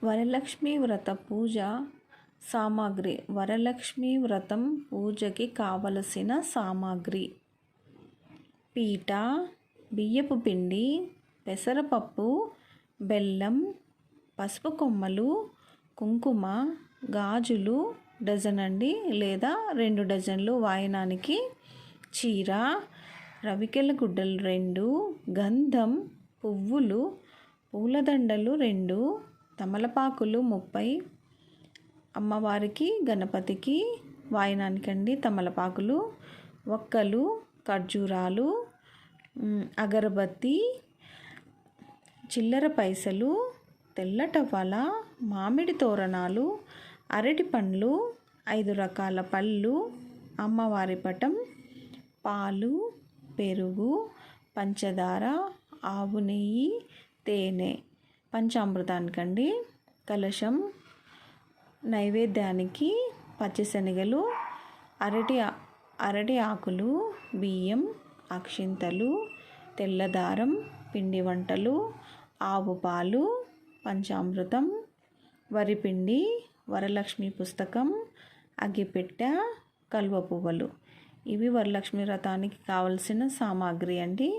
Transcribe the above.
వరలక్ష్మి వ్రత పూజ సామాగ్రి. వరలక్ష్మి వ్రతం పూజకి కావలసిన సామాగ్రి: పీట, బియ్యపు పిండి, పెసరపప్పు, బెల్లం, పసుపు కొమ్మలు, కుంకుమ, గాజులు డజన్ లేదా 2 డజన్లు వాయనానికి, చీర, రవికెల గుడ్డలు 2, గంధం, పువ్వులు, పూలదండలు 2, తమలపాకులు 30, అమ్మవారికి గణపతికి వాయనానికండి తమలపాకులు, ఒక్కలు, ఖర్జూరాలు, అగరబత్తి, చిల్లర పైసలు, తెల్ల టవల, మామిడి తోరణాలు, అరటి పండ్లు, 5 రకాల పళ్ళు, అమ్మవారి పటం, పాలు, పెరుగు, పంచదార, ఆవు నెయ్యి, తేనె పంచామృతానికండి, కలశం, నైవేద్యానికి పచ్చిశనగలు, అరటి ఆకులు, బియ్యం, అక్షింతలు, తెల్లదారం, పిండి వంటలు, ఆవు పాలు, పంచామృతం, వరిపిండి, వరలక్ష్మి పుస్తకం, అగ్గిపెట్టె, కలువ పువ్వులు. ఇవి వరలక్ష్మి వ్రతానికి కావలసిన సామాగ్రి అండి.